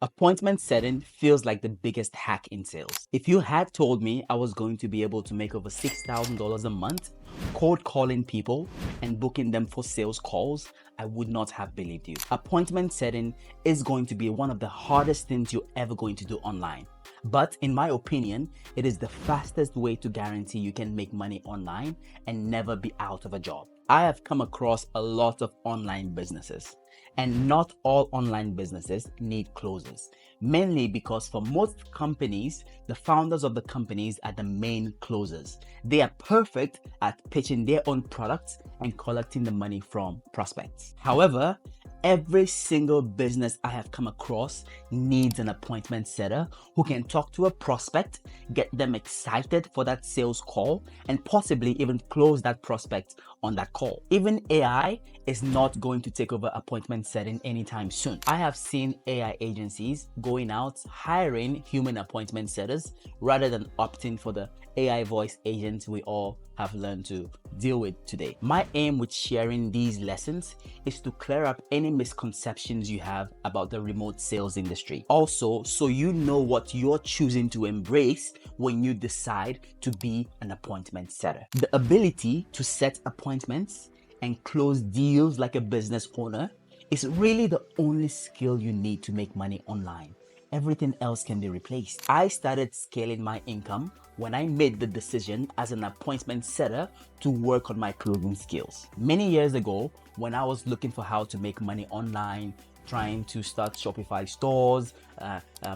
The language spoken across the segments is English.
Appointment setting feels like the biggest hack in sales. If you had told me I was going to be able to make over $6,000 a month cold calling people and booking them for sales calls, I would not have believed you. Appointment setting is going to be one of the hardest things you're ever going to do online. But in my opinion, it is the fastest way to guarantee you can make money online and never be out of a job. I have come across a lot of online businesses, and not all online businesses need closers, mainly because for most companies, the founders of the companies are the main closers. They are perfect at pitching their own products and collecting the money from prospects. However, every single business I have come across needs an appointment setter who can talk to a prospect, get them excited for that sales call, and possibly even close that prospect on that call. Even AI is not going to take over appointment setting anytime soon. I have seen AI agencies going out hiring human appointment setters rather than opting for the AI voice agents we all have learned to deal with today. My aim with sharing these lessons is to clear up any misconceptions you have about the remote sales industry. Also, so you know what you're choosing to embrace when you decide to be an appointment setter. The ability to set appointments and close deals like a business owner is really the only skill you need to make money online. Everything else can be replaced. I started scaling my income when I made the decision as an appointment setter to work on my closing skills. Many years ago, when I was looking for how to make money online, trying to start Shopify stores,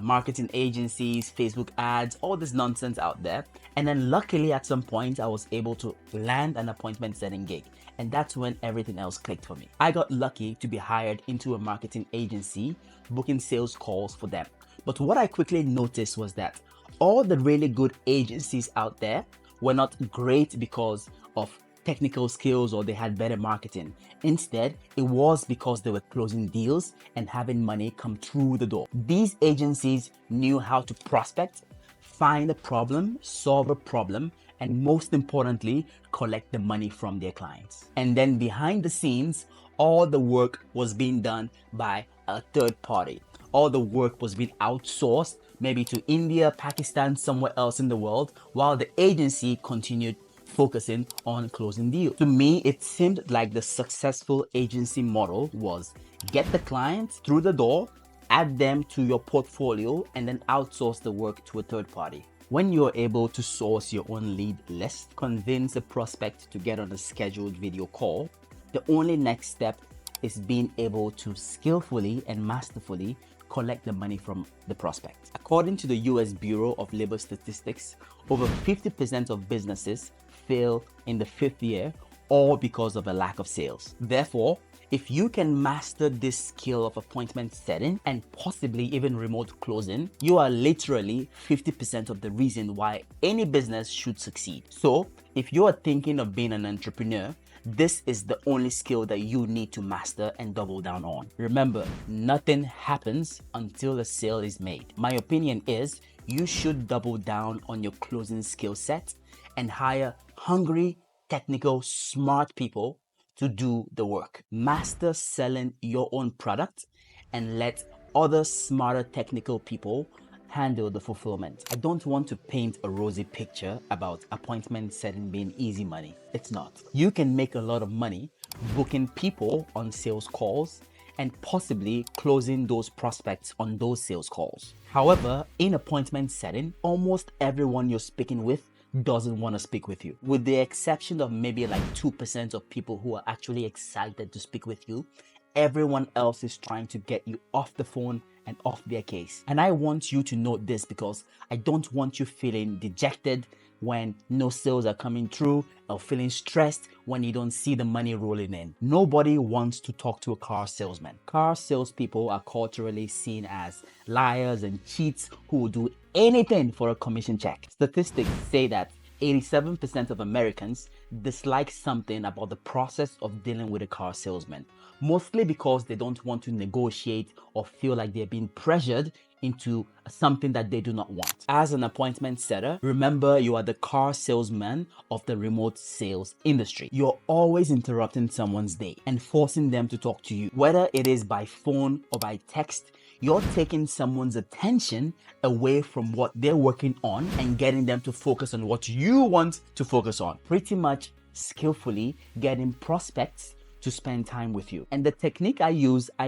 marketing agencies, Facebook ads, all this nonsense out there. And then luckily at some point I was able to land an appointment setting gig. And that's when everything else clicked for me. I got lucky to be hired into a marketing agency, booking sales calls for them. But what I quickly noticed was that all the really good agencies out there were not great because of technical skills or they had better marketing. Instead, it was because they were closing deals and having money come through the door. These agencies knew how to prospect, find a problem, solve a problem, and most importantly, collect the money from their clients. And then behind the scenes, all the work was being done by a third party. All the work was being outsourced, maybe to India, Pakistan, somewhere else in the world, while the agency continued focusing on closing deals. To me, it seemed like the successful agency model was get the clients through the door, add them to your portfolio, and then outsource the work to a third party. When you're able to source your own lead list, convince a prospect to get on a scheduled video call, the only next step is being able to skillfully and masterfully collect the money from the prospect. According to the US Bureau of Labor Statistics, over 50% of businesses fail in the 5th year, all because of a lack of sales. Therefore, if you can master this skill of appointment setting and possibly even remote closing, you are literally 50% of the reason why any business should succeed. So, if you are thinking of being an entrepreneur, this is the only skill that you need to master and double down on. Remember, nothing happens until a sale is made. My opinion is you should double down on your closing skill set and hire hungry, technical, smart people to do the work. Master selling your own product and let other smarter technical people handle the fulfillment. I don't want to paint a rosy picture about appointment setting being easy money. It's not. You can make a lot of money booking people on sales calls and possibly closing those prospects on those sales calls. However, in appointment setting, almost everyone you're speaking with doesn't want to speak with you, with the exception of maybe like 2% of people who are actually excited to speak with you. Everyone else is trying to get you off the phone and off their case. And I want you to note this because I don't want you feeling dejected when no sales are coming through or feeling stressed when you don't see the money rolling in. Nobody wants to talk to a car salesman. Car salespeople are culturally seen as liars and cheats who will do anything for a commission check. Statistics say that 87% of Americans dislike something about the process of dealing with a car salesman. mostly because they don't want to negotiate or feel like they're being pressured into something that they do not want. As an appointment setter, remember you are the car salesman of the remote sales industry. You're always interrupting someone's day and forcing them to talk to you. Whether it is by phone or by text, you're taking someone's attention away from what they're working on and getting them to focus on what you want to focus on. Pretty much skillfully getting prospects to spend time with you. And the technique I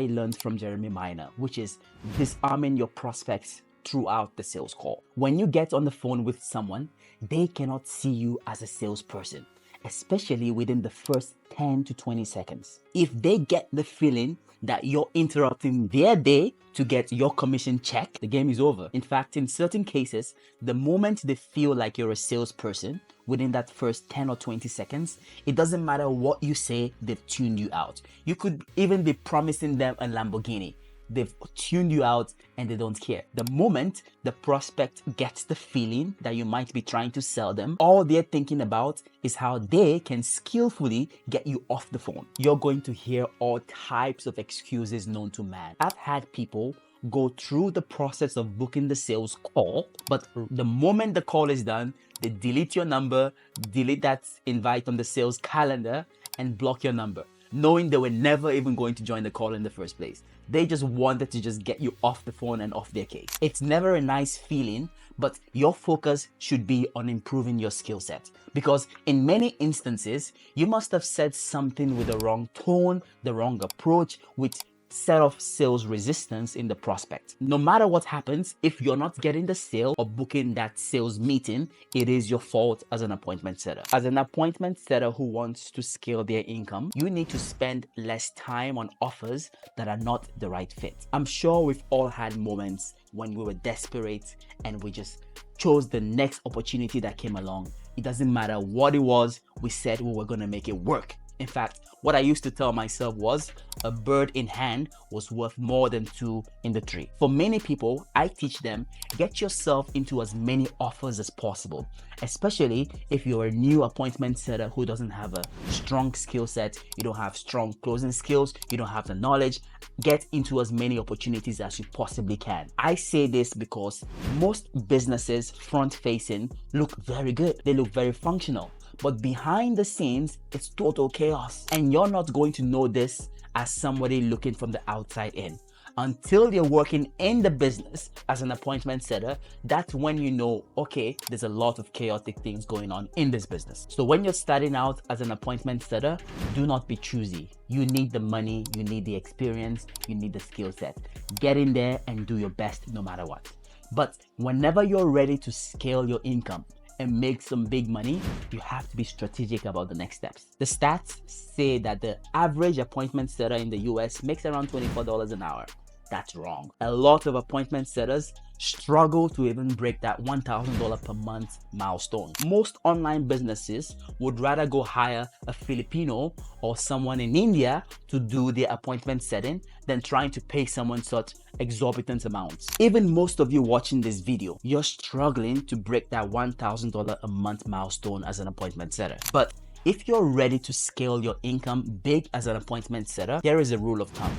learned from Jeremy Miner, which is disarming your prospects throughout the sales call. When you get on the phone with someone, they cannot see you as a salesperson, especially within the first 10 to 20 seconds. If they get the feeling that you're interrupting their day to get your commission check, the game is over. In fact, in certain cases, the moment they feel like you're a salesperson, within that first 10 or 20 seconds, it doesn't matter what you say, they've tuned you out. You could even be promising them a Lamborghini. They've tuned you out and they don't care. The moment the prospect gets the feeling that you might be trying to sell them, all they're thinking about is how they can skillfully get you off the phone. You're going to hear all types of excuses known to man. I've had people go through the process of booking the sales call, but the moment the call is done, they delete your number, delete that invite on the sales calendar, and block your number, knowing they were never even going to join the call in the first place. They just wanted to just get you off the phone and off their case. It's never a nice feeling, but your focus should be on improving your skill set, because in many instances, you must have said something with the wrong tone, the wrong approach, which set off sales resistance in the prospect. No matter what happens, if you're not getting the sale or booking that sales meeting, it is your fault as an appointment setter. As an appointment setter who wants to scale their income, you need to spend less time on offers that are not the right fit. I'm sure we've all had moments when we were desperate and we just chose the next opportunity that came along. It doesn't matter what it was, we said we were going to make it work. In fact, what I used to tell myself was a bird in hand was worth more than two in the tree. For many people, I teach them, get yourself into as many offers as possible, especially if you're a new appointment setter who doesn't have a strong skill set, you don't have strong closing skills, you don't have the knowledge. Get into as many opportunities as you possibly can. I say this because most businesses front facing look very good. They look very functional. But behind the scenes, it's total chaos. And you're not going to know this as somebody looking from the outside in. Until you're working in the business as an appointment setter, that's when you know, okay, there's a lot of chaotic things going on in this business. So when you're starting out as an appointment setter, do not be choosy. You need the money, you need the experience, you need the skill set. Get in there and do your best no matter what. But whenever you're ready to scale your income and make some big money, you have to be strategic about the next steps. The stats say that the average appointment setter in the US makes around $24 an hour. That's wrong. A lot of appointment setters struggle to even break that $1,000 per month milestone. Most online businesses would rather go hire a Filipino or someone in India to do their appointment setting than trying to pay someone such exorbitant amounts. Even most of you watching this video, you're struggling to break that $1,000 a month milestone as an appointment setter. But if you're ready to scale your income big as an appointment setter, there is a rule of thumb.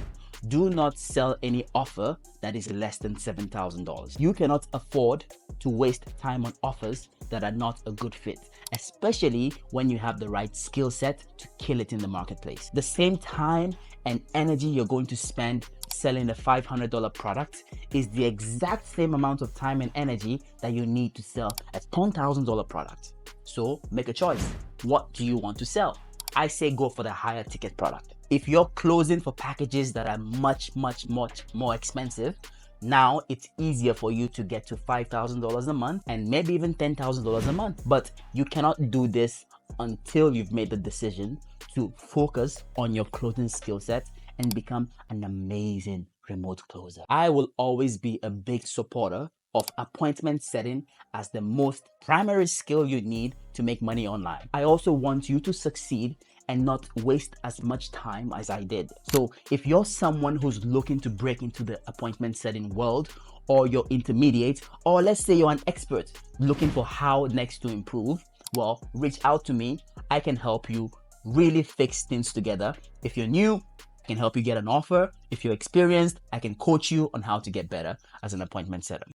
Do not sell any offer that is less than $7,000. You cannot afford to waste time on offers that are not a good fit, especially when you have the right skill set to kill it in the marketplace. The same time and energy you're going to spend selling a $500 product is the exact same amount of time and energy that you need to sell a $10,000 product. So make a choice. What do you want to sell? I say go for the higher ticket product. If you're closing for packages that are much more expensive, now it's easier for you to get to $5,000 a month and maybe even $10,000 a month. But you cannot do this until you've made the decision to focus on your closing skill set and become an amazing remote closer. I will always be a big supporter of appointment setting as the most primary skill you need to make money online. I also want you to succeed and not waste as much time as I did. So if you're someone who's looking to break into the appointment setting world, or you're intermediate, or let's say you're an expert looking for how next to improve, well, reach out to me. I can help you really fix things together. If you're new, I can help you get an offer. If you're experienced, I can coach you on how to get better as an appointment setter.